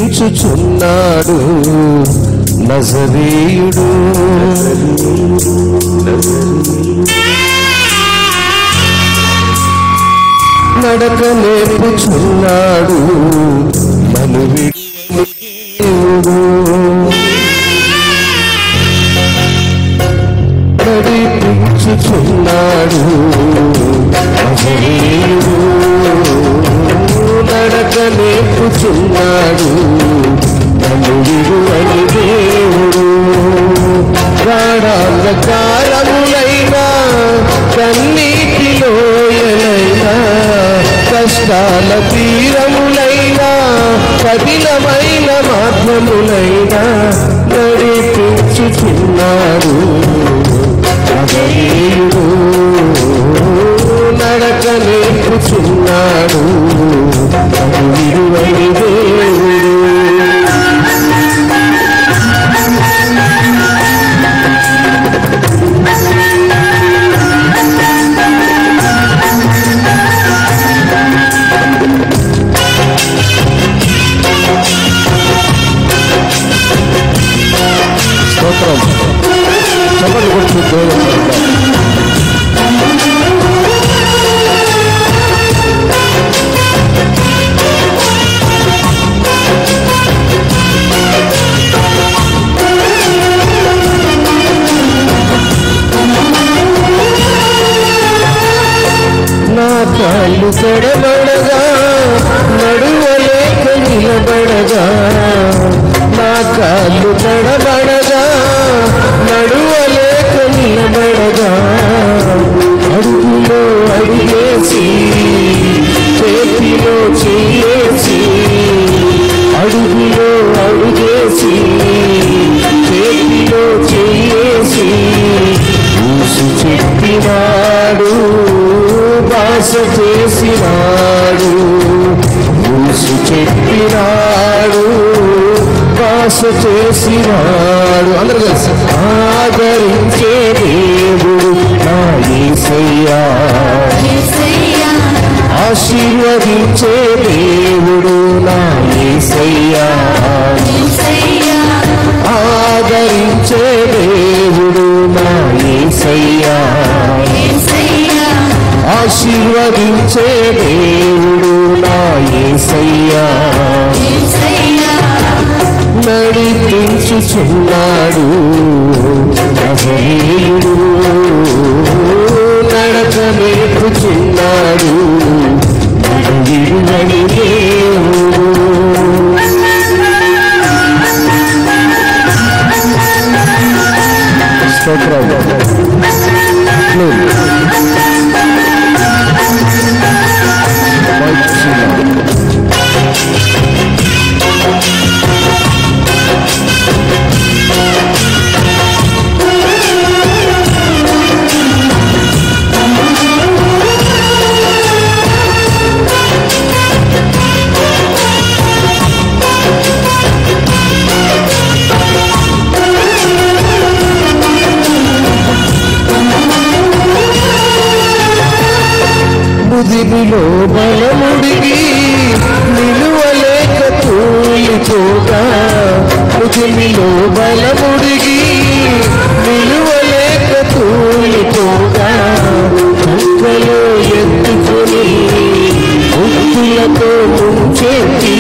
నడిపించుచున్నాడు నజరేయుడు, నడక నేర్పుచున్నాడు మనువీడు, నడిపించుచున్నాడు నజరేయుడు, నడక నేర్పుచున్నాడు నన్ను విడువని దేవుడు. గాఢాంధకారములైనా కన్నీటిలోయలైనా కష్టాల తీరములైనా కఠినమైన మార్గములైనా నడిపించుచున్నాడు నజరేయుడు, నడక నేర్పుచున్నాడు నన్ను విడువని దేవుడు. స్తోత్రం. చప్పట్లు కొడుతూ దేవుడు నా కాళ్ళు తడబడగా నడువలేక నిలబడగా, నా కాళ్ళు తడబడగా నడువలేక నిలబడగా, అడుగులో అడిగేసి చేతిలో చెయ్యేసి, అడుగులో అడిగేసి చేతిలో చెయ్యేసి ఊసి చెప్పినాడు భాష చేసినాడు, ఊసి చెప్పినాడు భాష చేసినాడు. అందరూ కలిసి ఆదరించే దేవుడు నా యేసయ్యా, ఆశీర్వదించే దేవుడు నా యేసయ్యా, ఆదరించే దేవుడు నా యేసయ్యా, ఆశీర్వదించే దేవుడు నా యేసయ్యా, నడిపించుచున్నాడు నజరేయుడు, నడక నేర్పుచున్నాడు నన్ను విడువని దేవుడు. స్తోత్రం. ముదిమిలో బలముడిగి నిలువలేక తూలిపోగా, ముదిమిలో బలముడిగి నిలువలేక తూలిపోగా, చక్కలో ఎత్తుకొని ముక్కులతో ముంచెత్తి,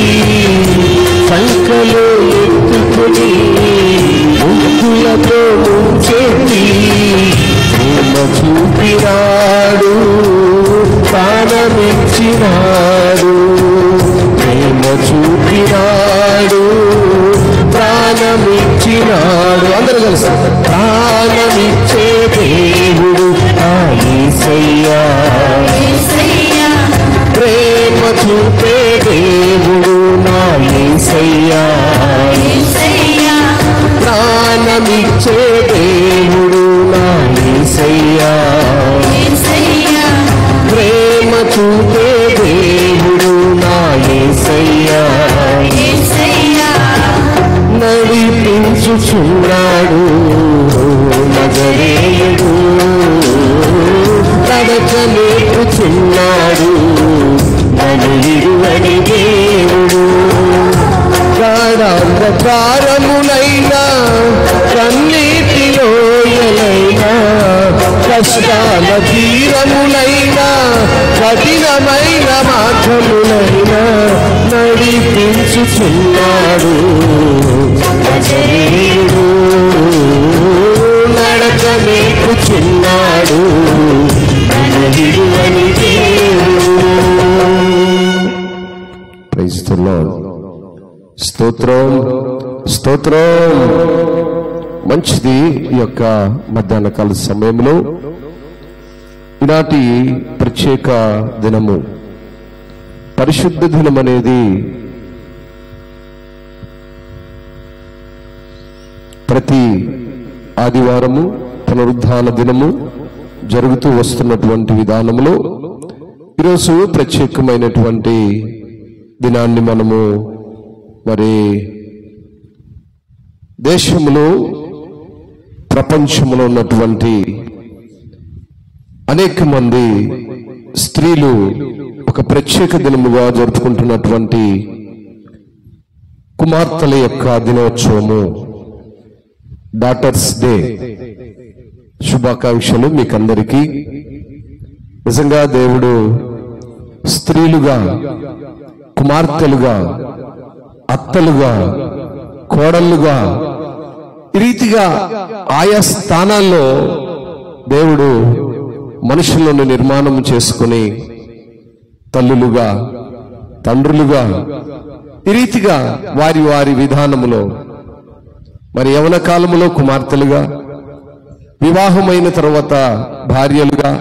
చక్కలో ఎత్తుకొని ముక్కులతో ముంచెత్తి ప్రేమ చూపినాడు ప్రాణమిచ్చినాడు, ప్రేమ చూపినాడు ప్రాణమిచ్చినాడు. అందరూ కలిసి ప్రాణమిచ్చే దేవుడు నా యేసయ్యా, ప్రేమ చూపే దేవుడు నా యేసయ్యా, ప్రాణమిచ్చే దేవుడు నా యేసయ్యా, ప్రేమ చూపే దేవుడు నా యేసయ్యా, నడిపించుచున్నాడు నజరేయుడు, నడక నేర్పుచున్నాడు నన్ను విడువని దేవుడు. గాఢాంధకారములైనా కన్నీటి లోయలైనా కష్టాల తీరములైనా కఠినమైన మార్గములైనా నడిపించుచున్నాడు నజరేయుడు, నడక నేర్పుచున్నాడు నన్ను విడువని దేవుడు. Praise the lord. స్తోత్రం స్తోత్రం. మంచిది. ఈ యొక్క మధ్యాహ్న కాల సమయంలో ఈనాటి ప్రత్యేక దినము, పరిశుద్ధ దినం అనేది ప్రతి ఆదివారము పునరుద్ధాన దినము జరుగుతూ వస్తున్నటువంటి విధానంలో ఈరోజు ప్రత్యేకమైనటువంటి దినాన్ని మనము మరి దేశంలో ప్రపంచంలో ఉన్నటువంటి అనేక మంది స్త్రీలు ఒక ప్రత్యేక దినముగా జరుపుకుంటున్నటువంటి కుమార్తెల యొక్క దినోత్సవము, డాటర్స్ డే. శుభాకాంక్షలు మీకందరికీ. నిజంగా దేవుడు స్త్రీలుగా, కుమార్తెలుగా, అత్తలుగా, కోడళ్ళుగా ఈ రీతిగా ఆయా స్థానాల్లో దేవుడు మనుషులను నిర్మాణం చేసుకుని తల్లులుగా, తండ్రులుగా ఈ రీతిగా వారి వారి విధానములో మరి యవ్వన కాలములో కుమార్తెలుగా, వివాహమైన తర్వాత భార్యలుగా,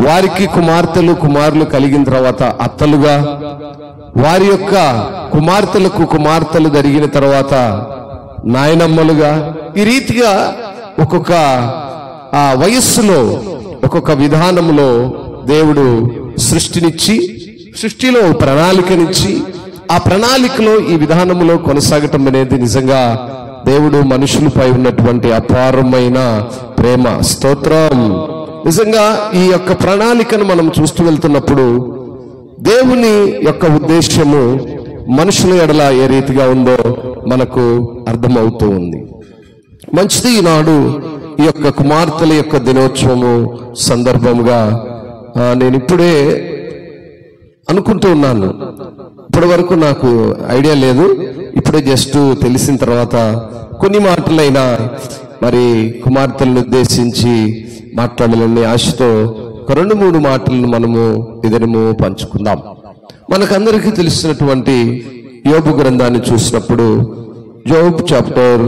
వారికి కుమార్తెలు కుమారులు కలిగిన తర్వాత అత్తలుగా, వారి యొక్క కుమార్తెలు జరిగిన తర్వాత నాయనమ్మలుగా ఈ రీతిగా ఒక్కొక్క వయస్సులో ఒక్కొక్క విధానంలో దేవుడు సృష్టిలో ప్రణాళికనిచ్చి ఆ ప్రణాళికలో ఈ విధానంలో కొనసాగటం అనేది నిజంగా దేవుడు మనుషులపై ఉన్నటువంటి అపారమైన ప్రేమ. స్తోత్రం. నిజంగా ఈ యొక్క ప్రణాళికను మనం చూస్తూ వెళ్తున్నప్పుడు దేవుని యొక్క ఉద్దేశ్యము మనుషుల ఎడల ఏ రీతిగా ఉందో మనకు అర్థమవుతూ ఉంది. మంచిది. ఈనాడు ఈ యొక్క కుమార్తెల యొక్క దినోత్సవము సందర్భంగా నేను ఇప్పుడే అనుకుంటూ ఉన్నాను. ఇప్పటి వరకు నాకు ఐడియా లేదు. ఇప్పుడే జస్ట్ తెలిసిన తర్వాత కొన్ని మాటలైనా మరి కుమార్తెలను ఉద్దేశించి మాట్లాడాలని ఆశతో ఒక 2-3 మాటలను మనము ఇద్దరము పంచుకుందాం. మనకందరికీ తెలిసినటువంటి యోబు గ్రంథాన్ని చూసినప్పుడు యోబ్ చాప్టర్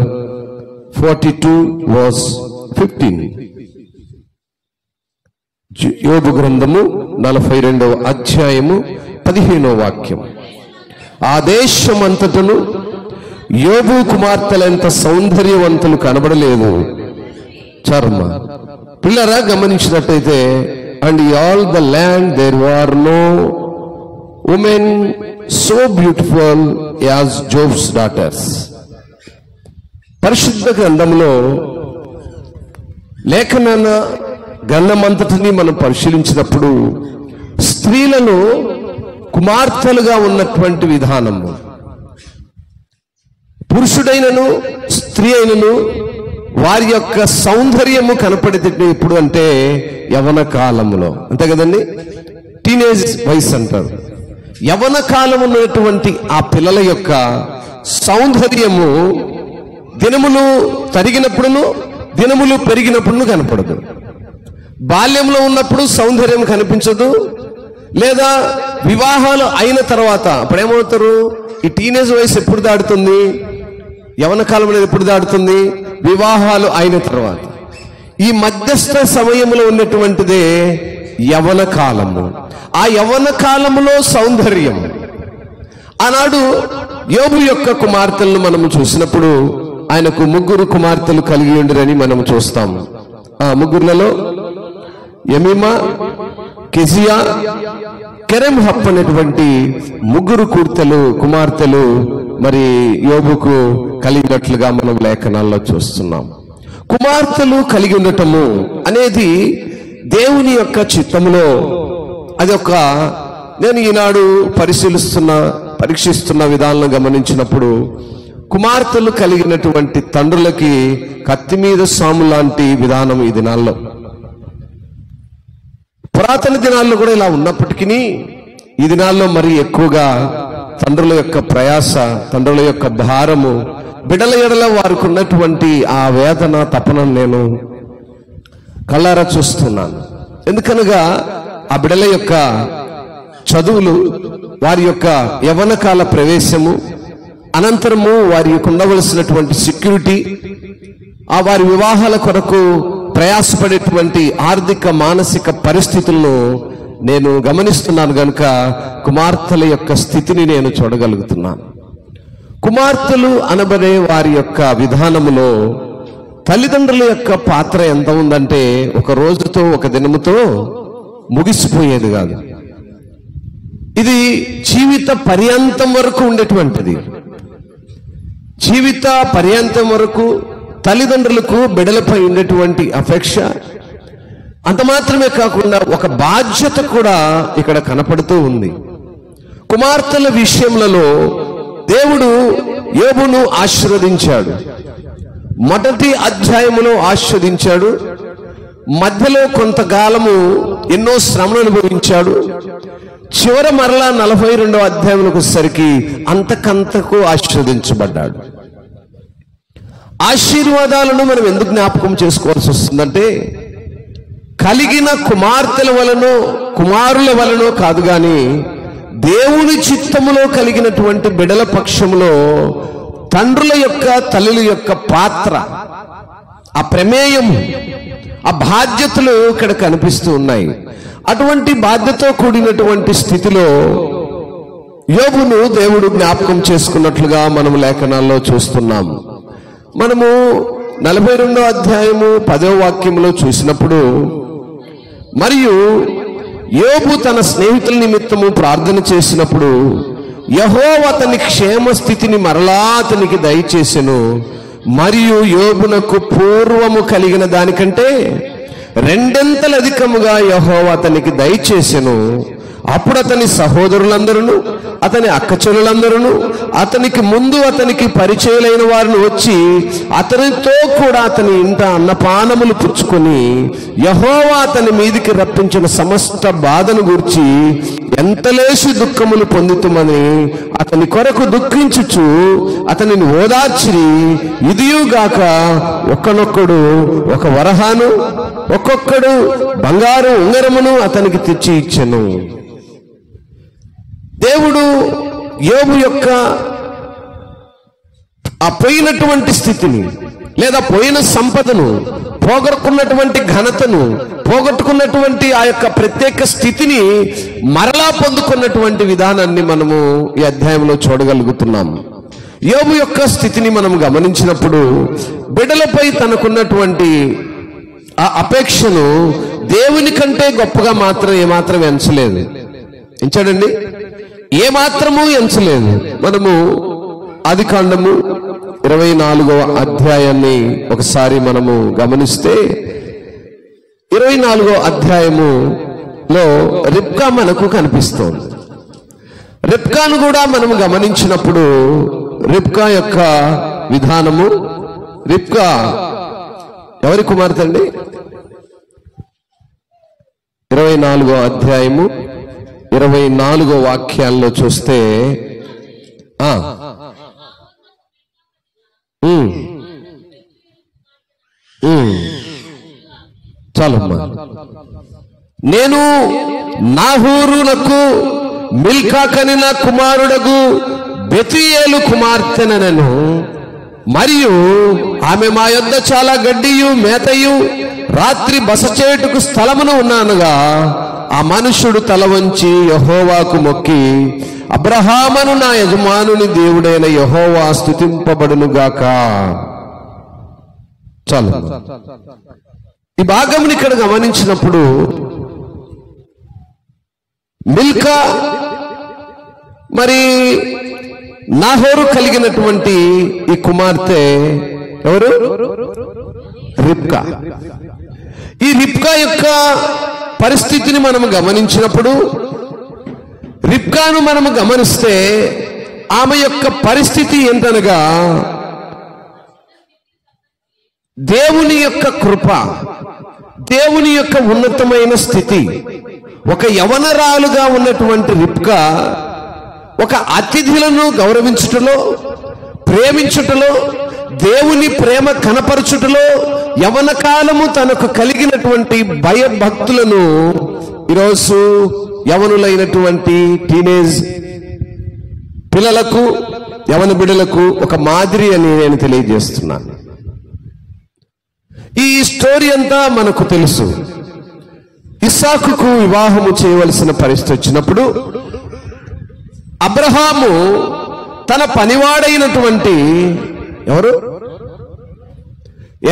42:15, యోబు గ్రంథము 42వ అధ్యాయము 15వ వాక్యం. ఆ దేశమంతటను యోబు కుమార్తెలంత సౌందర్యవంతులు కనబడలేదు. చర్మ పిల్లరా గమనించినట్టయితే, and all the land there were no women so beautiful as Job's daughters. పరిశుద్ధ గ్రంథంలో లేఖన గ్రంథమంతటిని మనం పరిశీలించినప్పుడు స్త్రీలను కుమార్తెలుగా ఉన్నటువంటి విధానము, పురుషుడైనను స్త్రీ అయినను వారి యొక్క సౌందర్యము కనపడేది ఎప్పుడు అంటే యవ్వన కాలములో, అంతే కదండి. టీనేజ్ వయసు అంటారు. యవ్వన కాలం ఉన్నటువంటి ఆ పిల్లల యొక్క సౌందర్యము దినములు తరిగినప్పుడును దినములు పెరిగినప్పుడు కనపడదు. బాల్యంలో ఉన్నప్పుడు సౌందర్యం కనిపించదు. లేదా వివాహాలు అయిన తర్వాత అప్పుడేమవుతారు? ఈ టీనేజ్ వయసు ఎప్పుడు దాడుతుంది? యవ్వన కాలం అనేది ఎప్పుడు దాడుతుంది? వివాహాలు అయిన తర్వాత. ఈ మధ్యస్థ సమయంలో ఉన్నటువంటిదే యవ్వన కాలము. ఆ యవ్వన కాలములో సౌందర్యం. ఆనాడు యోబు యొక్క కుమార్తెలను మనము చూసినప్పుడు ఆయనకు ముగ్గురు కుమార్తెలు కలిగి ఉండిరని మనం చూస్తాం. ఆ ముగ్గురులలో యమీమా, కెజియా, కెరెంహప్ అనేటువంటి ముగ్గురు కుమార్తెలు మరి యోబుకు కలిగినట్లుగా మనం లేఖనాల్లో చూస్తున్నాం. కుమార్తెలు కలిగి ఉండటము అనేది దేవుని యొక్క చిత్తములో అదొక, నేను ఈనాడు పరీక్షిస్తున్న విధానాలను గమనించినప్పుడు కుమార్తెలు కలిగినటువంటి తండ్రులకి కత్తి మీద సాము లాంటి విధానం ఈ దినాల్లో. పురాతన దినాల్లో కూడా ఇలా ఉన్నప్పటికీ ఈ దినాల్లో మరి ఎక్కువగా తండ్రుల యొక్క ప్రయాస, తండ్రుల యొక్క భారము, బిడ్డల ఎడల వారికి ఉన్నటువంటి ఆ వేదన, తపన నేను కళ్ళారా చూస్తున్నాను. ఎందుకనగా ఆ బిడ్డల యొక్క చదువులు, వారి యొక్క యవ్వన కాల ప్రవేశము, అనంతరము వారి యొక్క ఉండవలసినటువంటి సెక్యూరిటీ, ఆ వారి వివాహాల కొరకు ప్రయాసపడేటువంటి ఆర్థిక మానసిక పరిస్థితులను నేను గమనిస్తున్నాను గనుక కుమార్తెల యొక్క స్థితిని నేను చూడగలుగుతున్నాను. కుమార్తెలు అనబడే వారి యొక్క విధానములో తల్లిదండ్రుల యొక్క పాత్ర ఎంత ఉందంటే ఒక రోజుతో, ఒక దినముతో ముగిసిపోయేది కాదు. ఇది జీవిత పర్యంతం వరకు ఉండేటువంటిది. జీవిత పర్యంతం వరకు తల్లిదండ్రులకు బిడ్డలపై ఉండేటువంటి అపేక్ష, అంత మాత్రమే కాకుండా ఒక బాధ్యత కూడా ఇక్కడ కనపడుతూ ఉంది. కుమార్తెల విషయములలో దేవుడు యోబును ఆశీర్వదించాడు. మొదటి అధ్యాయములో ఆశీర్వదించాడు. మధ్యలో కొంతకాలము ఎన్నో శ్రమను అనుభవించాడు. చివర మరలా 42వ అధ్యాయంలోకి వచ్చేసరికి అంతకంతకు ఆశీర్వదించబడ్డాడు. ఆశీర్వాదాలను మనం ఎందుకు జ్ఞాపకం చేసుకోవాల్సి వస్తుందంటే కలిగిన కుమార్తెల వలనో కుమారుల వలనో కాదు, గాని దేవుని చిత్తములో కలిగినటువంటి బిడల పక్షములో తండ్రుల యొక్క, తల్లుల యొక్క పాత్ర, ఆ ప్రమేయము, ఆ బాధ్యతలు ఇక్కడ కనిపిస్తూ ఉన్నాయి. అటువంటి బాధ్యతతో కూడినటువంటి స్థితిలో యోబును దేవుడు జ్ఞాపకం చేసుకున్నట్లుగా మనం లేఖనాల్లో చూస్తున్నాం. మనము 42వ అధ్యాయము 10వ వాక్యంలో చూసినప్పుడు, మరియు యోబు తన స్నేహితుల నిమిత్తము ప్రార్థన చేసినప్పుడు యెహోవా అతని క్షేమ స్థితిని మరలా అతనికి దయచేసెను, మరియు యోబునకు పూర్వము కలిగిన దానికంటే రెండంతలు అధికముగా యెహోవా అతనికి దయచేసెను. అప్పుడు అతని సహోదరులందరూ, అతని అక్కచెల్లెలందరూ, అతనికి ముందు అతనికి పరిచయులైన వారిని వచ్చి అతనితో కూడా అతని ఇంట అన్నపానములు పుచ్చుకొని యెహోవా అతని మీదికి రప్పించిన సమస్త బాధను గూర్చి ఎంతలేసి దుఃఖములు పొందుతుమని అతని కొరకు దుఃఖించుచు అతనిని ఓదార్చిరి. ఇదియుగాక ఒక్కనొక్కడు ఒక వరహాను, ఒక్కొక్కడు బంగారు ఉంగరమును అతనికి తెచ్చి ఇచ్చెను. దేవుడు యోబు యొక్క ఆ పోయినటువంటి స్థితిని, లేదా పోయిన సంపదను, పోగొట్టుకున్నటువంటి ఘనతను, పోగొట్టుకున్నటువంటి ఆ యొక్క ప్రత్యేక స్థితిని మరలా పొందుకున్నటువంటి విధానాన్ని మనము ఈ అధ్యాయంలో చూడగలుగుతున్నాం. యోబు యొక్క స్థితిని మనం గమనించినప్పుడు బిడ్డలపై తనకున్నటువంటి ఆ అపేక్షను దేవుని కంటే గొప్పగా మాత్రం ఏమాత్రం ఎంచలేదు. ఎంచాడండి? ఏమాత్రము ఎంచలేదు. మనము ఆదికాండము 24వ అధ్యాయాన్ని ఒకసారి మనము గమనిస్తే 24వ అధ్యాయములో రిబ్కా మనకు కనిపిస్తోంది. రిబ్కాను కూడా మనము గమనించినప్పుడు రిబ్కా యొక్క విధానము, రిబ్కా ఎవరి కుమార్తె అండి? 24వ అధ్యాయము 24వ వాక్యాల్లో చూస్తే చాలమ్మా. నేను నాహూరునకు మిల్కా కనిన కుమారుడగు బెతుయేలు కుమార్తెనను, మరియు ఆమె మా యొద్ద చాలా గడ్డియు మేతయు రాత్రి బస చేయుటకు స్థలమును ఉన్నానుగా ఆ మనుషుడు తల వంచి యెహోవాకు మొక్కి, అబ్రహామును నా యజమానుని దేవుడైన యెహోవా స్తుతింపబడును గాక. చాలు. ఈ భాగం ఇక్కడ గమనించినప్పుడు మిల్కా మరి నాహోరు కలిగినటువంటి ఈ కుమార్తె ఎవరు? రిబ్కా. ఈ రిబ్కా యొక్క పరిస్థితిని మనం గమనించినప్పుడు, రిబ్కాను మనము గమనిస్తే ఆమె యొక్క పరిస్థితి ఏంటనగా, దేవుని యొక్క కృప, దేవుని యొక్క ఉన్నతమైన స్థితి. ఒక యవనరాలుగా ఉన్నటువంటి రిబ్కా ఒక అతిథులను గౌరవించుటలో, ప్రేమించుటలో, దేవుని ప్రేమ కనపరచుటలో యవన కాలము తనకు కలిగినటువంటి భయభక్తులను ఈరోజు యవనులైనటువంటి టీనేజ్ పిల్లలకు, యవన బిడ్డలకు ఒక మాదిరి అని నేను తెలియజేస్తున్నాను. ఈ స్టోరీ అంతా మనకు తెలుసు. ఇస్సాకుకు వివాహము చేయవలసిన పరిస్థితి వచ్చినప్పుడు అబ్రహాము తన పనివాడైనటువంటి ఎవరు?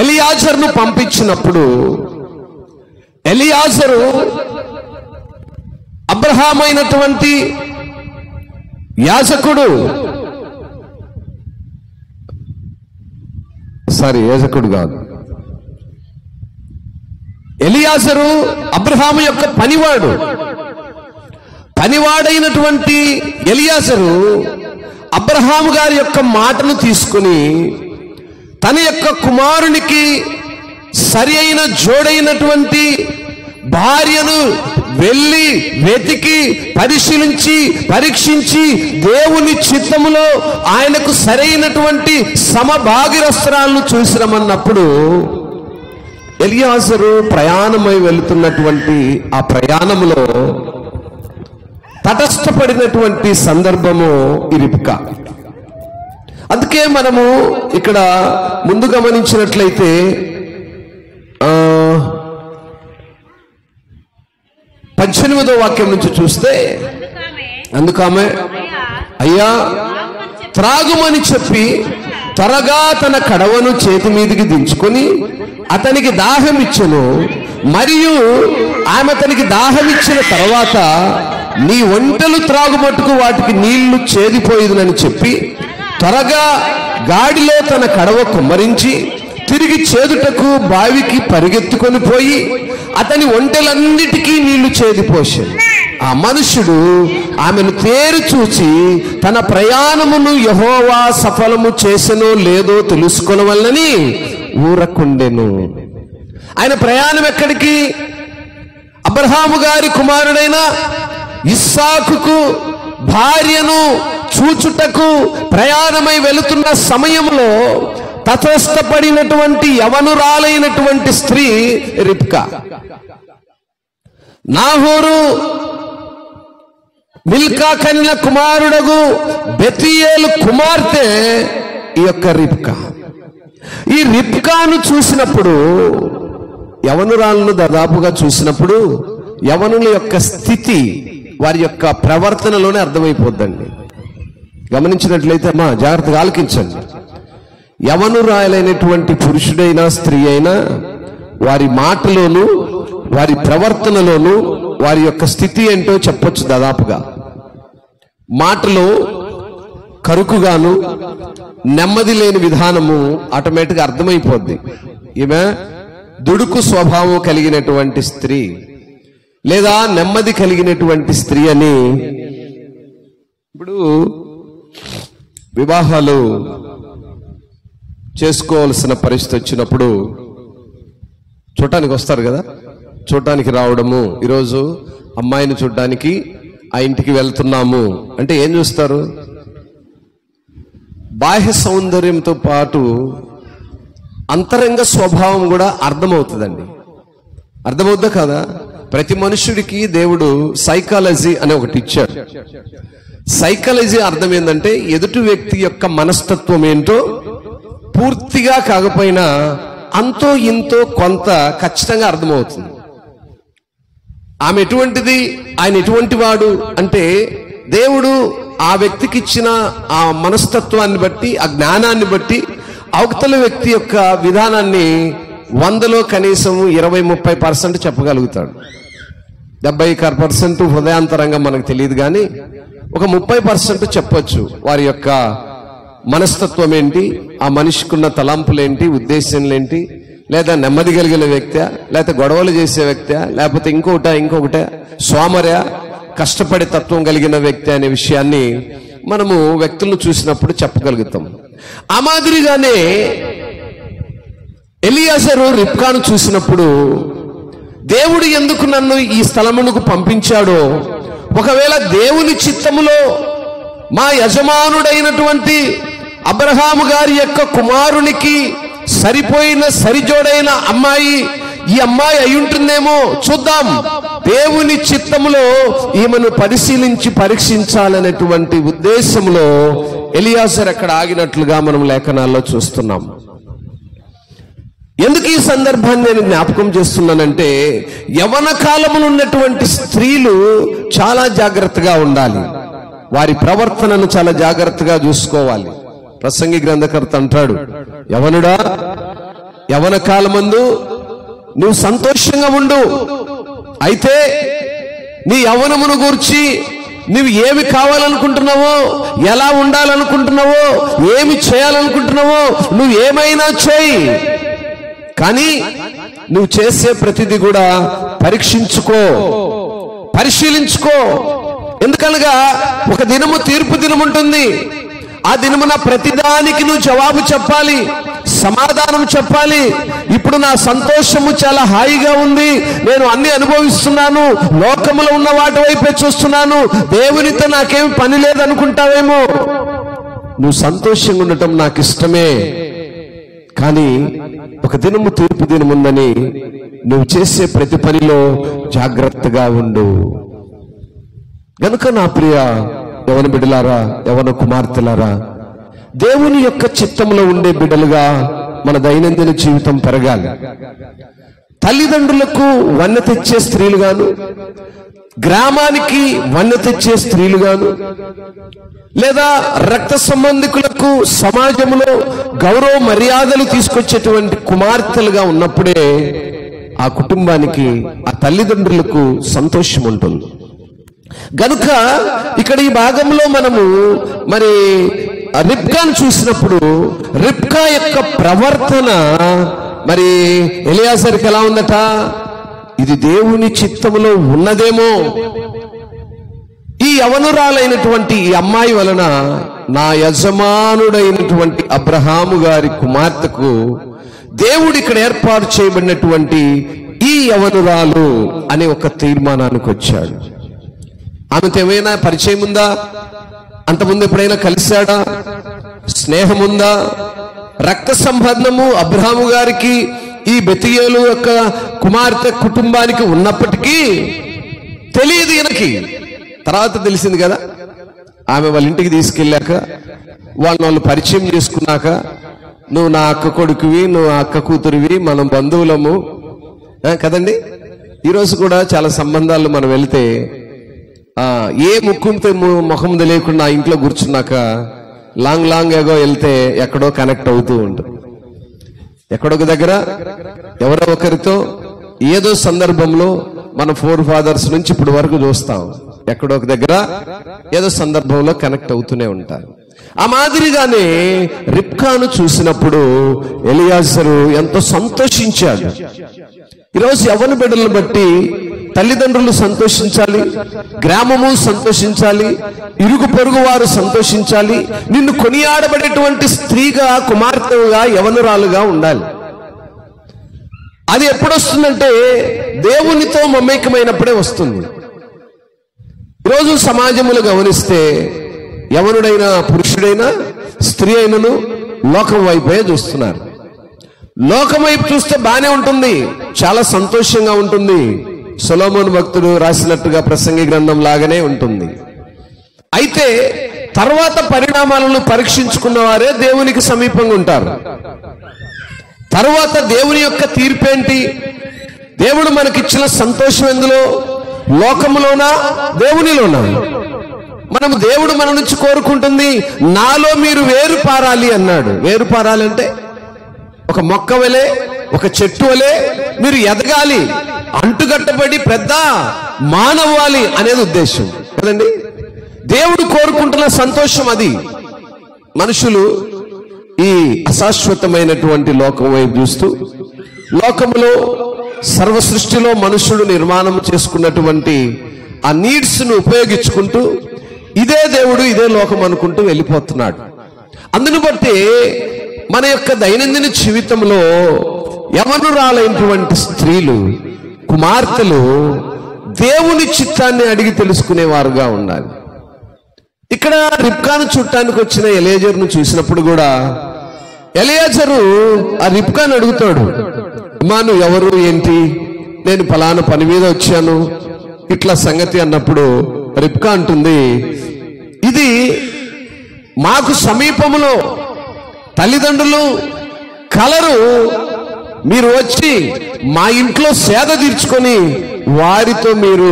ఎలియాజరును పంపించినప్పుడు, ఎలియాజరు అబ్రహాము అయినటువంటి యాజకుడు కాదు, ఎలియాజరు అబ్రహాము యొక్క పనివాడైనటువంటి ఎలియాజరు అబ్రహాము గారి యొక్క మాటను తీసుకుని తన యొక్క కుమారునికి సరి అయిన జోడైనటువంటి భార్యను వెళ్ళి వెతికి పరిశీలించి పరీక్షించి దేవుని చిత్తములో ఆయనకు సరైనటువంటి సమభాగిరస్త్రాలను చూసిరమన్నప్పుడు ఎలియాజరు ప్రయాణమై వెళుతున్నటువంటి ఆ ప్రయాణములో తటస్థపడినటువంటి సందర్భము ఈ రిబ్కా. అందుకే మనము ఇక్కడ ముందు గమనించినట్లయితే 18వ వాక్యం నుంచి చూస్తే, అందుకామె అయ్యా త్రాగుమని చెప్పి త్వరగా తన కడవను చేతి మీదికి దించుకొని అతనికి దాహం ఇచ్చెను. మరియు ఆమె అతనికి దాహం ఇచ్చిన తర్వాత, నీ ఒంటెలు త్రాగుమట్టుకు వాటికి నీళ్లు చేదిపోయిందని చెప్పి త్వరగా గాడిలో తన కడవ కుమ్మరించి తిరిగి చేదుటకు బావికి పరిగెత్తుకొని పోయి అతని ఒంటెలన్నిటికీ నీళ్లు చేదిపోసాడు. ఆ మనుష్యుడు ఆమెను తేరి చూచి తన ప్రయాణమును యెహోవా సఫలము చేసెనో లేదో తెలుసుకొనవలనని ఊరకుండెను. ఆయన ప్రయాణం ఎక్కడికి? అబ్రహాము గారి కుమారుడైన ఇస్సాకుకు భార్యను చూచుటకు ప్రయాణమై వెళుతున్న సమయంలో తటస్థపడినటువంటి యవనురాలైనటువంటి స్త్రీ రిబ్కా. నాహోరు మిల్కా కన్య కుమారుడగు బెతూయేలు కుమార్తె ఈ యొక్క రిబ్కా. ఈ రిబ్కాను చూసినప్పుడు, యవనురాలను దాదాపుగా చూసినప్పుడు యవనుల యొక్క స్థితి వారి యొక్క ప్రవర్తనలోనే అర్థమైపోద్దండి. గమనించినట్లయితే అమ్మా జాగ్రత్తగా ఆలకించండి. యవనురాలైనటువంటి పురుషుడైనా స్త్రీ అయినా వారి మాటలోను వారి ప్రవర్తనలోను వారి యొక్క స్థితి ఏంటో చెప్పొచ్చు. దాదాపుగా మాటలో కరుకుగాను నెమ్మది లేని విధానము ఆటోమేటిక్గా అర్థమైపోద్ది. ఈమె దుడుకు స్వభావం కలిగినటువంటి స్త్రీ లేదా నెమ్మది కలిగినటువంటి స్త్రీ అని. ఇప్పుడు వివాహాలు చేసుకోవాల్సిన పరిస్థితి వచ్చినప్పుడు చూడటానికి వస్తారు కదా, చూడటానికి రావడము. ఈరోజు అమ్మాయిని చూడడానికి ఆ ఇంటికి వెళ్తున్నాము అంటే ఏం చూస్తారు? బాహ్య సౌందర్యంతో పాటు అంతరంగ స్వభావం కూడా అర్థమవుతుందండి. అర్థమవుద్దా కదా? ప్రతి మనుషుడికి దేవుడు సైకాలజీ అనే ఒకటి ఇచ్చాడు. సైకాలజీ అర్థం ఏంటంటే ఎదుటి వ్యక్తి యొక్క మనస్తత్వం ఏంటో పూర్తిగా కాకపోయినా అంతో ఇంతో కొంత ఖచ్చితంగా అర్థమవుతుంది. ఆమె ఎటువంటిది, ఆయన ఎటువంటి వాడు అంటే దేవుడు ఆ వ్యక్తికి ఇచ్చిన ఆ మనస్తత్వాన్ని బట్టి, ఆ జ్ఞానాన్ని బట్టి అవతల వ్యక్తి యొక్క విధానాన్ని 100లో కనీసం 20-30% చెప్పగలుగుతాడు. 70% హృదయాంతరంగా మనకు తెలియదు, కానీ ఒక 30% చెప్పొచ్చు. వారి యొక్క మనస్తత్వం ఏంటి, ఆ మనిషికున్న తలంపులేంటి, ఉద్దేశాలేంటి, లేదా నెమ్మది కలిగిన వ్యక్తి, లేకపోతే గొడవలు చేసే వ్యక్తి, లేకపోతే ఇంకొకటే సోమర్య, కష్టపడే తత్వం కలిగిన వ్యక్తి అనే విషయాన్ని మనము వ్యక్తులను చూసినప్పుడు చెప్పగలుగుతాం. ఆ మాదిరిగానే ఎలియాజరు రిబ్కాను చూసినప్పుడు దేవుడు ఎందుకు నన్ను ఈ స్థలమునకు పంపించాడో, ఒకవేళ దేవుని చిత్తములో మా యజమానుడైనటువంటి అబ్రహాము గారి యొక్క కుమారునికి సరిపోయిన సరిజోడైన అమ్మాయి ఈ అమ్మాయి అయ్యుంటుందేమో చూద్దాం, దేవుని చిత్తములో ఈమెను పరిశీలించి పరీక్షించాలనేటువంటి ఉద్దేశంలో ఎలియాజరు అక్కడ ఆగినట్లుగా మనం లేఖనాల్లో చూస్తున్నాం. ఎందుకు ఈ సందర్భాన్ని నేను జ్ఞాపకం చేస్తున్నానంటే, యవన కాలములో ఉన్నటువంటి స్త్రీలు చాలా జాగ్రత్తగా ఉండాలి. వారి ప్రవర్తనను చాలా జాగ్రత్తగా చూసుకోవాలి. ప్రసంగి గ్రంథకర్త అంటాడు, యవనుడా, యవన కాలమందు నువ్వు సంతోషంగా ఉండు. అయితే నీ యవనమును గూర్చి నువ్వు ఏమి కావాలనుకుంటున్నావో, ఎలా ఉండాలనుకుంటున్నావో, ఏమి చేయాలనుకుంటున్నావో నువ్వు ఏమైనా చేయి, కానీ నువ్వు చేసే ప్రతిదీ కూడా పరీక్షించుకో, పరిశీలించుకో. ఎందుకనగా ఒక దినము తీర్పు దినం ఉంటుంది. ఆ దినమున ప్రతిదానికి నువ్వు జవాబు చెప్పాలి, సమాధానం చెప్పాలి. ఇప్పుడు నా సంతోషము చాలా హాయిగా ఉంది, నేను అన్ని అనుభవిస్తున్నాను, లోకములో ఉన్న వాటి వైపే చూస్తున్నాను, దేవునితో నాకేమి పని లేదనుకుంటావేమో. నువ్వు సంతోషంగా ఉండటం నాకు ఇష్టమే, కానీ ఒక దినము తీర్పు దినముందని నువ్వు చేసే ప్రతి పనిలో జాగ్రత్తగా ఉండు. గనుక నా ప్రియ యవన బిడ్డలారా, యవన కుమార్తెలారా, దేవుని యొక్క చిత్తంలో ఉండే బిడ్డలుగా మన దైనందిన జీవితం పెరగాలి. తల్లిదండ్రులకు వన్నె తెచ్చే స్త్రీలుగాను, గ్రామానికి వన్నె తెచ్చే స్త్రీలుగాను, లేదా రక్త సంబంధికులకు సమాజంలో గౌరవ మర్యాదలు తీసుకొచ్చేటువంటి కుమార్తెలుగా ఉన్నప్పుడే ఆ కుటుంబానికి, ఆ తల్లిదండ్రులకు సంతోషం ఉంటుంది. గనుక ఇక్కడ ఈ భాగంలో మనము మరి రిబ్కాను చూసినప్పుడు రిబ్కా యొక్క ప్రవర్తన మరి ఎలియాజరుకి ఎలా ఉందట? ఇది దేవుని చిత్తములో ఉన్నదేమో. ఈ యవనురాలైనటువంటి ఈ అమ్మాయి వలన నా యజమానుడైనటువంటి అబ్రహాము గారి కుమార్తెకు దేవుడు ఇక్కడ ఏర్పాటు చేయబడినటువంటి ఈ యవనురాలు అనే ఒక తీర్మానానికి వచ్చాడు. ఆమెతో ఏమైనా పరిచయం ఉందా? అంతకుముందు ఎప్పుడైనా కలిశాడా? స్నేహం ఉందా? రక్త సంబంధము అబ్రహాము గారికి ఈ బెతీయేలు యొక్క కుమార్తె కుటుంబానికి ఉన్నప్పటికీ తెలియదు ఈయనకి. తర్వాత తెలిసింది కదా, ఆమె వాళ్ళ ఇంటికి తీసుకెళ్ళాక వాళ్ళు పరిచయం చేసుకున్నాక, నువ్వు నా అక్క కొడుకువి, నువ్వు అక్క కూతురివి, మనం బంధువులము కదండి. ఈరోజు కూడా చాలా సంబంధాలు మనం వెళ్తే ఏ ముక్కుంతో ముఖం తెలియకుండా ఆ ఇంట్లో కూర్చున్నాక లాంగ్ ఏగో వెళ్తే ఎక్కడో కనెక్ట్ అవుతూ ఉంటుంది. ఎక్కడొక దగ్గర ఎవరో ఒకరితో ఏదో సందర్భంలో మన ఫోర్ ఫాదర్స్ నుంచి ఇప్పుడు వరకు చూస్తాం, ఎక్కడో ఒక దగ్గర ఏదో సందర్భంలో కనెక్ట్ అవుతూనే ఉంటారు. ఆ మాదిరిగానే రిబ్కాను చూసినప్పుడు ఎలియాజరు ఎంతో సంతోషించాడు. ఈరోజు యవ్వన బిడ్డలను బట్టి తల్లిదండ్రులు సంతోషించాలి, గ్రామము సంతోషించాలి, ఇరుగు పొరుగు వారు సంతోషించాలి. నిన్ను కొనియాడబడేటువంటి స్త్రీగా, కుమార్తెగా, యవనురాలుగా ఉండాలి. అది ఎప్పుడొస్తుందంటే దేవునితో మమేకమైనప్పుడే వస్తుంది. ఈరోజు సమాజంలో గమనిస్తే యవనుడైన పురుషుడైనా స్త్రీ అయినను లోకం వైపే చూస్తున్నారు. లోకం వైపు చూస్తే బానే ఉంటుంది, చాలా సంతోషంగా ఉంటుంది. సొలొమోను భక్తుడు రాసినట్టుగా ప్రసంగి గ్రంథం లాగానే ఉంటుంది. అయితే తర్వాత పరిణామాలను పరీక్షించుకున్న వారే దేవునికి సమీపంగా ఉంటారు. తర్వాత దేవుని యొక్క తీర్పేంటి, దేవుడు మనకిచ్చిన సంతోషం ఎందులో, లోకములోనా దేవునిలోనా? దేవుడు మన నుంచి కోరుకుంటుంది, నాలో మీరు వేరు పారాలి అన్నాడు. వేరు పారాలంటే ఒక మొక్క వలె, ఒక చెట్టు వలె మీరు ఎదగాలి, అంటుగట్టబడి పెద్ద మానవ్వాలి అనేది ఉద్దేశం కదండి. దేవుడు కోరుకుంటున్న సంతోషం అది. మనుషులు ఈ అశాశ్వతమైనటువంటి లోకం వైపు చూస్తూ, లోకములో సర్వ సృష్టిలో మనుషుడు నిర్మాణం చేసుకున్నటువంటి ఆ నీడ్స్ను ఉపయోగించుకుంటూ ఇదే దేవుడు, ఇదే లోకం అనుకుంటూ వెళ్ళిపోతున్నాడు. అందును బట్టి మన యొక్క దైనందిన జీవితంలో యవనురాలైనటువంటి స్త్రీలు, కుమార్తెలు దేవుని చిత్తాన్ని అడిగి తెలుసుకునేవారుగా ఉండాలి. ఇక్కడ రిబ్కాను చూడటానికి వచ్చిన ఎలియాజరును చూసినప్పుడు కూడా ఎలియాజరు ఆ రిబ్కాను అడుగుతాడు, అమ్మా నువ్వు ఎవరు, ఏంటి, నేను ఫలానా పని మీద వచ్చాను, ఇట్లా సంగతి అన్నప్పుడు రిబ్కా అంటుంది, ఇది మాకు సమీపంలో తల్లిదండ్రులు కలరు, మీరు వచ్చి మా ఇంట్లో సేద తీర్చుకొని వారితో మీరు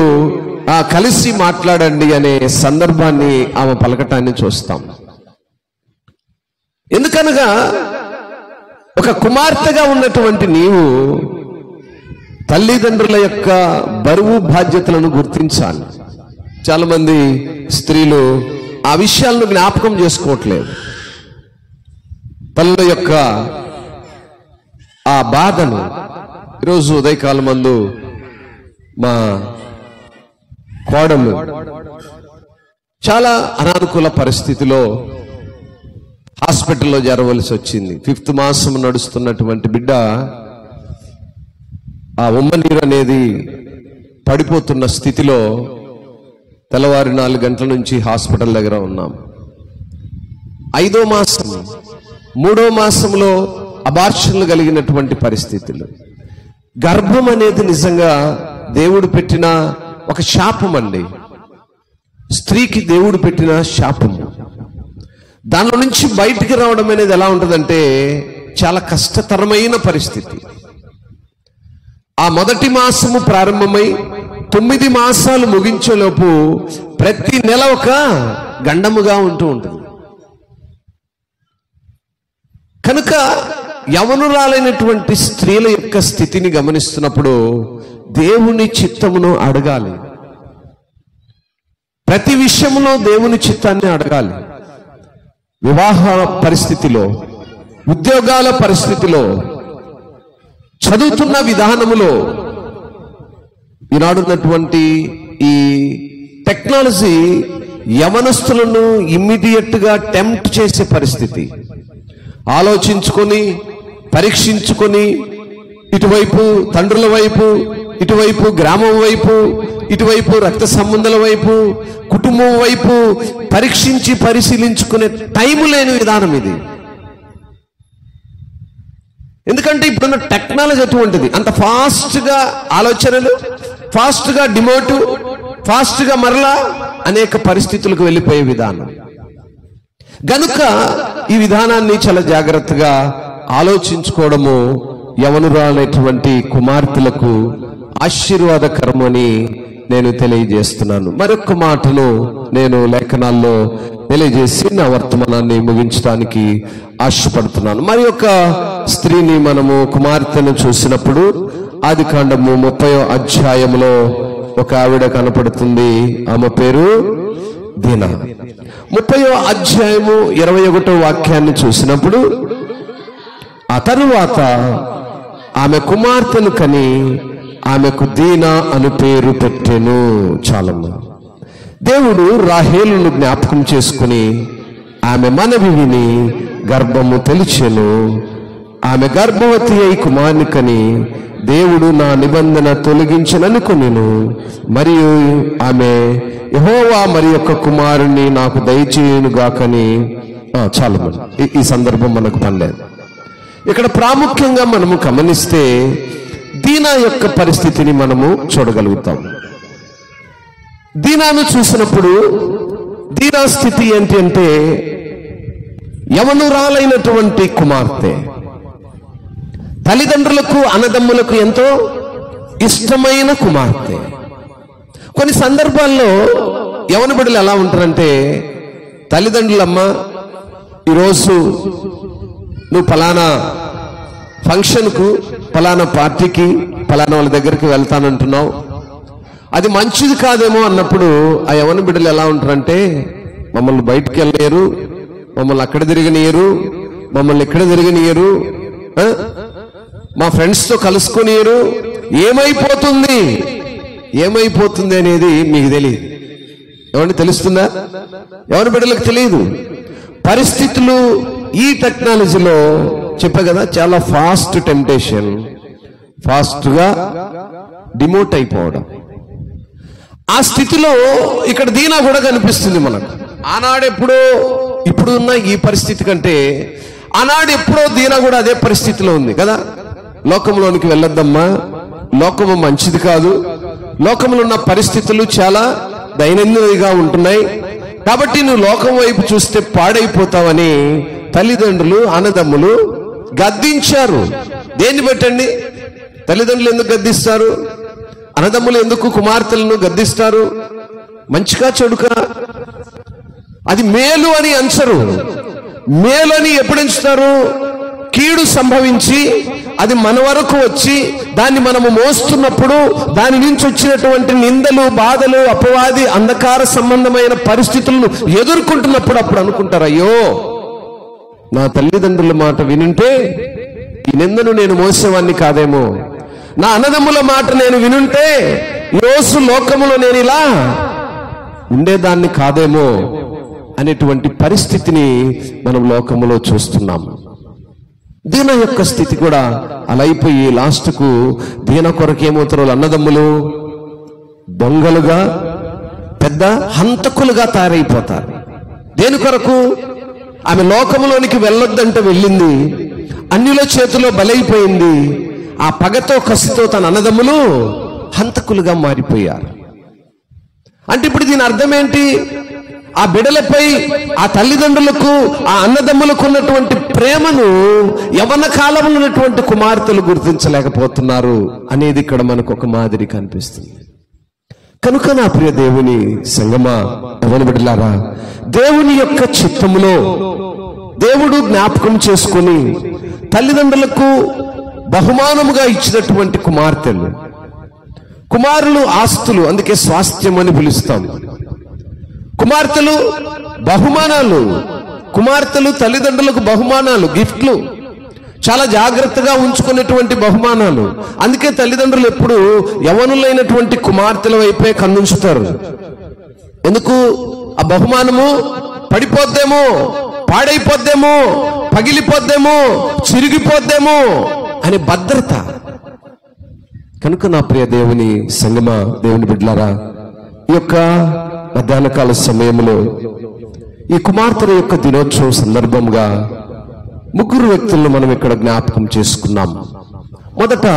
కలిసి మాట్లాడండి అనే సందర్భాన్ని ఆమె పలకటాన్ని చూస్తాం. ఎందుకనగా ఒక కుమార్తెగా ఉన్నటువంటి నీవు తల్లిదండ్రుల యొక్క బరువు బాధ్యతలను గుర్తించాలి. చాలా మంది స్త్రీలు ఆ విషయాలను జ్ఞాపకం చేసుకోవట్లేదు. తల్లుల యొక్క ఆ బాధను ఈరోజు ఉదయకాలం మందు మా కోడలు చాలా అనానుకూల పరిస్థితిలో హాస్పిటల్లో చేరవలసి వచ్చింది. 5th మాసం నడుస్తున్నటువంటి బిడ్డ ఆ ఉమ్మనీరు అనేది పడిపోతున్న స్థితిలో తెల్లవారి 4 గంటల నుంచి హాస్పిటల్ దగ్గర ఉన్నాం. 5వ మాసం 3వ మాసంలో అబార్షన్లు కలిగినటువంటి పరిస్థితులు. గర్భం అనేది నిజంగా దేవుడు పెట్టిన ఒక శాపం అండి. స్త్రీకి దేవుడు పెట్టిన శాపము. దానిలో నుంచి బయటికి రావడం అనేది ఎలా ఉంటుందంటే చాలా కష్టతరమైన పరిస్థితి. ఆ మొదటి మాసము ప్రారంభమై 9 మాసాలు ముగించేలోపు ప్రతి నెల ఒక గండముగా ఉంటూ ఉంటుంది. కనుక యవనురాలైనటువంటి స్త్రీల యొక్క స్థితిని గమనిస్తున్నప్పుడు దేవుని చిత్తమును అడగాలి. ప్రతి విషయంలో దేవుని చిత్తాన్ని అడగాలి. వివాహ పరిస్థితిలో, ఉద్యోగాల పరిస్థితిలో, చదువుతున్న విధానములో, ఈనాడున్నటువంటి ఈ టెక్నాలజీ యవనస్తులను ఇమ్మీడియట్ గా టెంప్ట్ చేసే పరిస్థితి. ఆలోచించుకొని, పరీక్షించుకొని, ఇటువైపు తండ్రుల వైపు, ఇటువైపు గ్రామం వైపు, ఇటువైపు రక్త సంబంధాల వైపు, కుటుంబం వైపు పరీక్షించి పరిశీలించుకునే టైం లేని విధానం ఇది. ఎందుకంటే ఇప్పుడున్న టెక్నాలజీ అటువంటిది. అంత ఫాస్ట్గా ఆలోచనలు, ఫాస్ట్గా డిమోటు, ఫాస్ట్గా మరలా అనేక పరిస్థితులకు వెళ్ళిపోయే విధానం. గనుక ఈ విధానాన్ని చాలా జాగ్రత్తగా ఆలోచించుకోవడము యవనురాలైనటువంటి కుమార్తెలకు ఆశీర్వాదకరమని నేను తెలియజేస్తున్నాను. మరొక మాటను నేను లేఖనాల్లో తెలియజేసి నా వర్తమానాన్ని ముగించడానికి ఆశపడుతున్నాను. మరి ఒక స్త్రీని మనము కుమార్తెను చూసినప్పుడు ఆదికాండము 30వ అధ్యాయంలో ఒక ఆవిడ కనపడుతుంది. ఆమె పేరు దీనా. 30వ అధ్యాయము 21వ వాక్యాన్ని చూసినప్పుడు, ఆ తరువాత ఆమె కుమార్తెను కని ఆమెకు దీనా అని పేరు పెట్టెను. చాలమ్మ. దేవుడు రాహేలును జ్ఞాపకం చేసుకుని ఆమె మనవి విని గర్భము తెలిచెను. ఆమె గర్భవతి అయి కుమారుని కని దేవుడు నా నిబంధన తొలగించననుకొనెను. మరియు ఆమె యెహోవా మరి యొక్క కుమారుణ్ణి నాకు దయచేయునుగాకని. చాలు, ఈ సందర్భం మనకు పనిలేదు. ఇక్కడ ప్రాముఖ్యంగా మనము గమనిస్తే దీనా యొక్క పరిస్థితిని మనము చూడగలుగుతాం. దీనాను చూసినప్పుడు దీనా స్థితి ఏంటి అంటే యవనురాలైనటువంటి కుమార్తె, తల్లిదండ్రులకు అన్నదమ్ములకు ఎంతో ఇష్టమైన కుమార్తె. కొన్ని సందర్భాల్లో యవన బిడ్డలు ఎలా ఉంటారంటే, తల్లిదండ్రులమ్మ ఈరోజు నువ్వు ఫలానా ఫంక్షన్కు, ఫలానా పార్టీకి, ఫలానా వాళ్ళ దగ్గరికి వెళ్తానంటున్నావు, అది మంచిది కాదేమో అన్నప్పుడు ఆ యవన బిడ్డలు ఎలా ఉంటారంటే, మమ్మల్ని బయటికి వెళ్ళలేరు, మమ్మల్ని అక్కడ తిరగనియరు, మమ్మల్ని ఎక్కడ తిరగనియరు, మా ఫ్రెండ్స్తో కలుసుకునియరు, ఏమైపోతుంది అనేది మీకు తెలియదు. ఎవరిని తెలుస్తుందా? ఎవరి బిడ్డలకు తెలియదు. పరిస్థితులు ఈ టెక్నాలజీలో చెప్పా కదా, చాలా ఫాస్ట్ టెంప్టేషన్, ఫాస్ట్గా డిమోట్ అయిపోవడం. ఆ స్థితిలో ఇక్కడ దీనా కూడా కనిపిస్తుంది మనకు. ఆనాడెప్పుడో, ఇప్పుడు ఉన్న ఈ పరిస్థితి కంటే ఆనాడు ఎప్పుడో దీనా కూడా అదే పరిస్థితిలో ఉంది కదా. లోకంలోనికి వెళ్ళొద్దమ్మా, లోకము మంచిది కాదు, లోకంలో ఉన్న పరిస్థితులు చాలా దైనందినంగా ఉంటున్నాయి, కాబట్టి నువ్వు లోకం వైపు చూస్తే పాడైపోతావని తల్లిదండ్రులు, అన్నదమ్ములు గద్దించారు. దేన్ని బట్టండి? తల్లిదండ్రులు ఎందుకు గద్దిస్తారు? అన్నదమ్ములు ఎందుకు కుమార్తెలను గద్దిస్తారు? మంచిగా చెడుకా? అది మేలు అని అంచరు. మేలు అని ఎప్పుడు ఎంచుతారు? కీడు సంభవించి అది మన వరకు వచ్చి దాన్ని మనము మోస్తున్నప్పుడు, దాని నుంచి వచ్చినటువంటి నిందలు, బాధలు, అపవాది, అంధకార సంబంధమైన పరిస్థితులను ఎదుర్కొంటున్నప్పుడు అప్పుడు అనుకుంటారు, అయ్యో నా తల్లిదండ్రుల మాట వినుంటే ఈ నిందను నేను మోసేవాన్ని కాదేమో, నా అన్నదమ్ముల మాట నేను వినుంటే ఈరోజు లోకములో నేను ఇలా ఉండేదాన్ని కాదేమో అనేటువంటి పరిస్థితిని మనం లోకములో చూస్తున్నాం. దీన యొక్క స్థితి కూడా అలా అయిపోయి లాస్ట్కు దీన కొరకు ఏమవుతారు? అన్నదమ్ములు దొంగలుగా, పెద్ద హంతకులుగా తయారైపోతారు. దేని కొరకు? ఆమె లోకములోనికి వెళ్ళొద్దంటే వెళ్ళింది, అన్యుల చేతిలో బలైపోయింది. ఆ పగతో, కసితో తన అన్నదమ్ములు హంతకులుగా మారిపోయారు. అంటే ఇప్పుడు దీని అర్థం ఏంటి? ఆ బిడలపై, ఆ తల్లిదండ్రులకు, ఆ అన్నదమ్ములకు ఉన్నటువంటి ప్రేమను యవన కాలంలో ఉన్నటువంటి కుమార్తెలు గుర్తించలేకపోతున్నారు అనేది ఇక్కడ మనకు ఒక మాదిరి కనిపిస్తుంది. కనుక నా ప్రియ దేవుని సంగమా, యవన బిడ్డలారా, దేవుని యొక్క చిత్తములో దేవుడు జ్ఞాపకం చేసుకుని తల్లిదండ్రులకు బహుమానముగా ఇచ్చినటువంటి కుమార్తెలు, కుమారులు ఆస్తులు, అందుకే స్వాస్థ్యం అని పిలుస్తాం. కుమార్తెలు బహుమానాలు, కుమార్తెలు తల్లిదండ్రులకు బహుమానాలు, గిఫ్ట్లు, చాలా జాగ్రత్తగా ఉంచుకునేటువంటి బహుమానాలు. అందుకే తల్లిదండ్రులు ఎప్పుడు యవనులైనటువంటి కుమార్తెల వైపే కన్నుంచుతారు. ఎందుకు? ఆ బహుమానము పడిపోద్దేమో, పాడైపోద్దేమో, పగిలిపోద్దేమో, చిరిగిపోద్దేమో అనే భద్రత. కనుక నా ప్రియ దేవుని సంగమా, దేవుని బిడ్డలారా, ఈ యొక్క మధ్యాహ్న కాల సమయంలో ఈ కుమార్తెల యొక్క దినోత్సవం సందర్భంగా ముగ్గురు వ్యక్తులను మనం ఇక్కడ జ్ఞాపకం చేసుకున్నాం. మొదట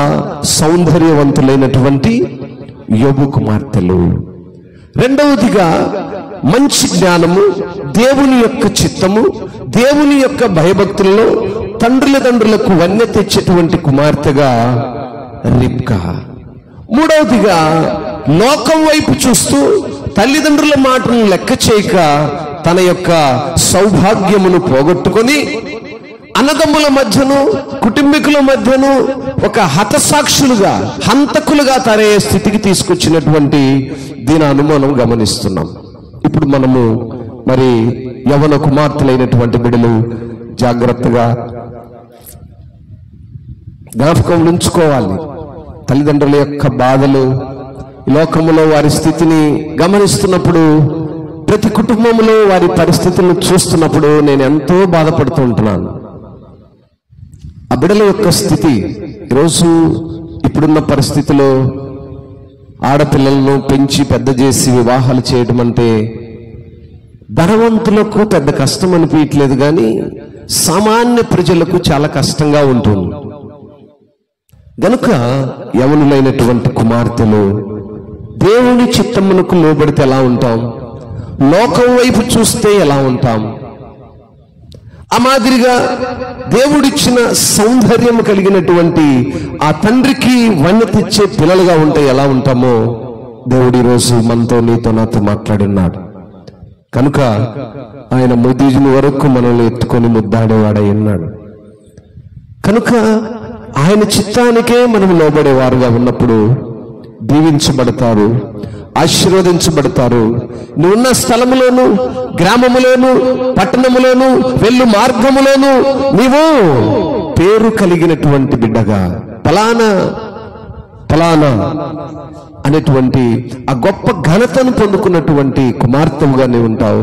సౌందర్యవంతులైనటువంటి యోబు కుమార్తెలు, రెండవదిగా మంచి జ్ఞానము, దేవుని యొక్క చిత్తము, దేవుని యొక్క భయభక్తుల్లో తండ్రులకు వన్నె తెచ్చేటువంటి కుమార్తెగా రిబ్కా, మూడవదిగా లోకం వైపు చూస్తూ తల్లిదండ్రుల మాటలను లెక్క చేయక తన యొక్క సౌభాగ్యమును పోగొట్టుకొని అన్నదమ్ముల మధ్యను, కుటుంబీకుల మధ్యను ఒక హతసాక్షులుగా, హంతకులుగా తయారయ్యే స్థితికి తీసుకొచ్చినటువంటి దీని అనుమానం గమనిస్తున్నాం. ఇప్పుడు మనము మరి యవన కుమార్తెలైనటువంటి బిడ్డలు జాగ్రత్తగా జ్ఞాపకం ఉంచుకోవాలి. తల్లిదండ్రుల యొక్క బాధలు, లోకములో వారి స్థితిని గమనిస్తున్నప్పుడు, ప్రతి కుటుంబంలో వారి పరిస్థితులను చూస్తున్నప్పుడు నేను ఎంతో బాధపడుతూ ఉంటున్నాను. ఆ బిడ్డల యొక్క స్థితి ఈరోజు ఇప్పుడున్న పరిస్థితిలో ఆడపిల్లలను పెంచి పెద్ద చేసి వివాహాలు చేయడం అంటే ధనవంతులకు పెద్ద కష్టం అనిపించట్లేదు, కానీ సామాన్య ప్రజలకు చాలా కష్టంగా ఉంటుంది. గనుక యవనులైనటువంటి కుమార్తెలు దేవుని చిత్తమునకు లోబడితే ఎలా ఉంటాం, లోకం వైపు చూస్తే ఎలా ఉంటాం, ఆ మాదిరిగా దేవుడిచ్చిన సౌందర్యం కలిగినటువంటి ఆ తండ్రికి వన్నె తెచ్చే పిల్లలుగా ఉంటే ఎలా ఉంటామో దేవుడు ఈరోజు మనతో, నీతో, నాతో మాట్లాడున్నాడు. కనుక ఆయన ముద్దుజుని వరకు మనల్ని ఎత్తుకొని ముద్దాడేవాడై ఉన్నాడు. కనుక ఆయన చిత్తానికే మనం లోబడేవారుగా ఉన్నప్పుడు దీవించబడతారు, ఆశీర్వదించబడతారు. నువ్వున్న స్థలములోను, గ్రామములోను, పట్టణములోను, వెళ్ళు మార్గములోను నీవు పేరు కలిగినటువంటి బిడ్డగా, ఫలానా ఫలానా అనేటువంటి ఆ గొప్ప ఘనతను పొందుకున్నటువంటి కుమార్తెవుగా నీవు ఉంటావు.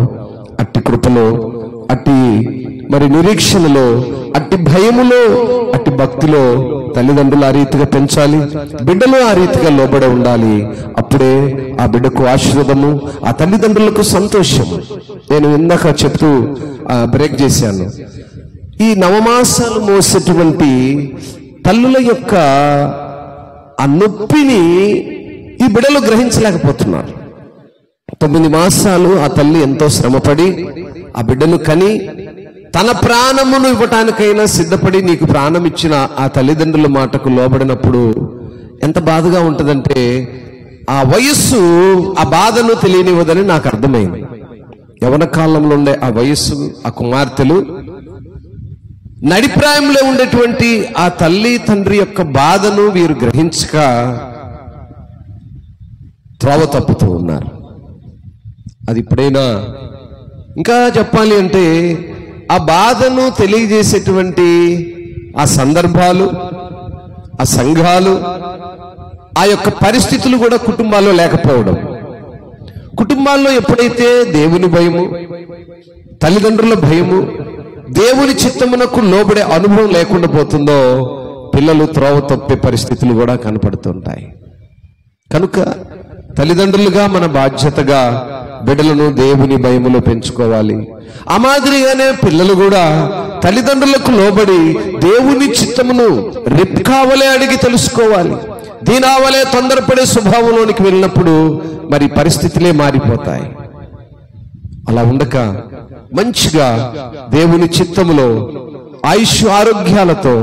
అట్టి కృపలో, అట్టి మరి నిరీక్షణలో, అట్టి భయములో, అట్టి భక్తిలో తల్లిదండ్రులు ఆ రీతిగా పెంచాలి, బిడ్డలు ఆ రీతిగా లోబడి ఉండాలి. అప్పుడే ఆ బిడ్డకు ఆశీర్వాదము, ఆ తల్లిదండ్రులకు సంతోషం. నేను ఇందాక చెప్తూ బ్రేక్ చేశాను. ఈ నవమాసాలు మోసేటువంటి తల్లుల యొక్క ఆ నొప్పిని ఈ బిడ్డలు గ్రహించలేకపోతున్నారు. 9 మాసాలు ఆ తల్లి ఎంతో శ్రమపడి ఆ బిడ్డను కని తన ప్రాణమును ఇవ్వటానికైనా సిద్ధపడి నీకు ప్రాణం ఇచ్చిన ఆ తల్లిదండ్రుల మాటకు లోబడినప్పుడు ఎంత బాధగా ఉంటుందంటే, ఆ వయస్సు ఆ బాధను తెలియనివ్వదని నాకు అర్థమైంది. యవన కాలంలో ఉండే ఆ వయస్సు, ఆ కుమార్తెలు నడిప్రాయంలో ఉండేటువంటి ఆ తల్లి తండ్రి యొక్క బాధను వీరు గ్రహించక త్రోవ తప్పుతూ ఉన్నారు. అది ఇప్పుడైనా ఇంకా చెప్పాలి అంటే ఆ బాధను తెలియజేసేటువంటి ఆ సందర్భాలు, ఆ సంఘాలు, ఆ యొక్క పరిస్థితులు కూడా కుటుంబాల్లో లేకపోవడం. కుటుంబాల్లో ఎప్పుడైతే దేవుని భయము, తల్లిదండ్రుల భయము, దేవుని చిత్తమునకు లోబడే అనుభవం లేకుండా పోతుందో పిల్లలు త్రోవ తప్పే పరిస్థితులు కూడా కనపడుతుంటాయి. కనుక తల్లిదండ్రులుగా మన బాధ్యతగా బిడ్డలను దేవుని భయములో పెంచుకోవాలి. ఆ మాదిరిగానే పిల్లలు కూడా తల్లిదండ్రులకు లోబడి దేవుని చిత్తమును రెప్కావలే అడిగి తెలుసుకోవాలి. దీనావలే తొందరపడే స్వభావంలోనికి వెళ్ళినప్పుడు మరి పరిస్థితులే మారిపోతాయి. అలా ఉండక మంచిగా దేవుని చిత్తములో ఆయుష్ ఆరోగ్యాలతో,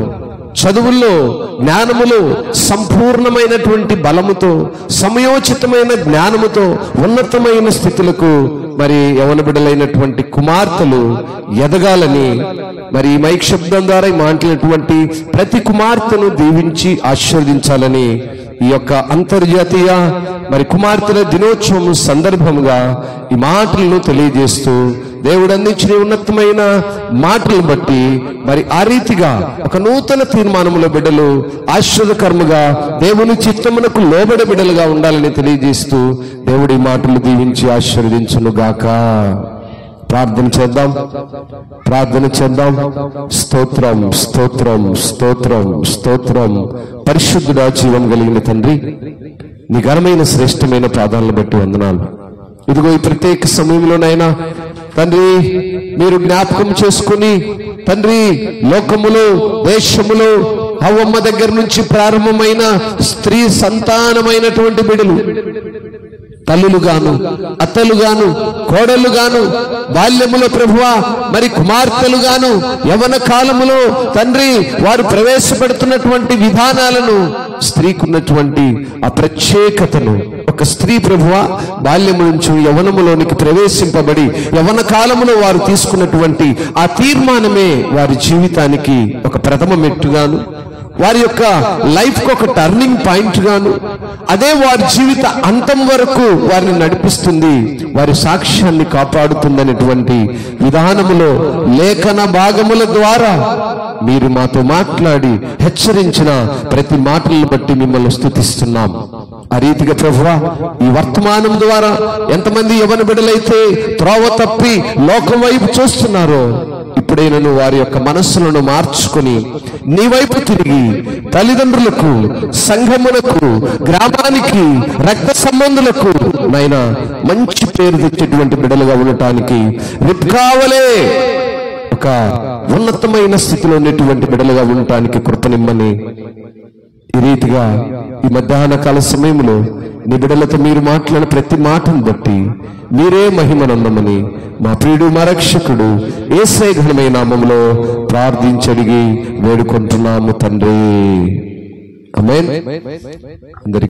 చదువుల్లో, జ్ఞానములో సంపూర్ణమైనటువంటి బలముతో, సమయోచితమైన జ్ఞానముతో ఉన్నతమైన స్థితులకు మరి యవన బిడ్డలైనటువంటి కుమార్తెలు ఎదగాలని, మరి ఈ మైక్ శబ్దం ద్వారా మాట్లాడినటువంటి ప్రతి కుమార్తెను దీవించి ఆశీర్వదించాలని ఈ యొక్క అంతర్జాతీయ మరి కుమార్తెల దినోత్సవం సందర్భంగా ఈ మాటలను తెలియజేస్తూ దేవుడు అందించిన ఉన్నతమైన మాటలు బట్టి మరి ఆ రీతిగా ఒక నూతన తీర్మానముల బిడ్డలు ఆశీర్వదకరముగా దేవుని చిత్తమునకు లోబడే బిడ్డలుగా ఉండాలని తెలియజేస్తూ దేవుడి మాటలు దీవించి ఆశీర్వదించును గాక. ప్రార్థన చేద్దాం, ప్రార్థన చేద్దాం. స్తోత్రం, స్తోత్రం, స్తోత్రం, స్తోత్రం. పరిశుద్ధుడా, జీవం కలిగిన తండ్రి, నీ ఘనమైన శ్రేష్టమైన పాదాలను బట్టి వందనాలు. ఇదిగో ఈ ప్రత్యేక సమయంలోనైనా తండ్రి మీరు జ్ఞాపకం చేసుకుని తండ్రి లోకములో, దేశములో హవ్వమ్మ దగ్గర నుంచి ప్రారంభమైన స్త్రీ సంతానమైనటువంటి బిడ్డలు, తల్లులుగాను, అత్తలుగాను, కోడలుగాను, బాల్యములో ప్రభువా మరి కుమార్తెలుగాను, యవన కాలములో తండ్రి వారు ప్రవేశపెడుతున్నటువంటి విధానాలను, స్త్రీకున్నటువంటి ఆ ప్రత్యేకతను, ఒక స్త్రీ ప్రభువా బాల్యము నుంచి యవనములోనికి ప్రవేశింపబడి యవన కాలములో వారు తీసుకున్నటువంటి ఆ తీర్మానమే వారి జీవితానికి ఒక ప్రథమ మెట్టుగాను, వారి యొక్క లైఫ్ కు ఒక టర్నింగ్ పాయింట్ గాను, అదే వారి జీవిత అంతం వరకు వారిని నడిపిస్తుంది, వారి సాక్ష్యాన్ని కాపాడుతుందనేటువంటి విధానములో లేఖన భాగముల ద్వారా మీరు మాతో మాట్లాడి హెచ్చరించిన ప్రతి మాటలను బట్టి మిమ్మల్ని స్తుతిస్తున్నాం. ఆ రీతిగా ప్రభువా ఈ వర్తమానం ద్వారా ఎంతమంది యవన బిడ్డలైతే త్రోవ తప్పి లోకం వైపు చూస్తున్నారో ఇప్పుడైనను వారి యొక్క మనస్సులను మార్చుకొని నీ వైపు తిరిగి తల్లిదండ్రులకు, సంఘములకు, గ్రామానికి, రక్త సంబంధులకు నైనా మంచి పేరు తెచ్చేటువంటి బిడ్డలుగా ఉండటానికి రిబ్కావలే ఒక ఉన్నతమైన స్థితిలో ఉన్నటువంటి బిడ్డలుగా ఉండటానికి కృపనిమ్మని ఈ రీతిగా ఈ మధ్యాహ్న కాల సమయంలో నీ బిడ్డలతో మీరు మాట్లాడిన ప్రతి మాటను బట్టి మీరే మహిమనందమని మా ప్రియుడు, మా రక్షకుడు యేసయ్య ఘనమైన నామములో ప్రార్థించడిగి వేడుకుంటున్నాము తండ్రి. ఆమేన్. అందరికీ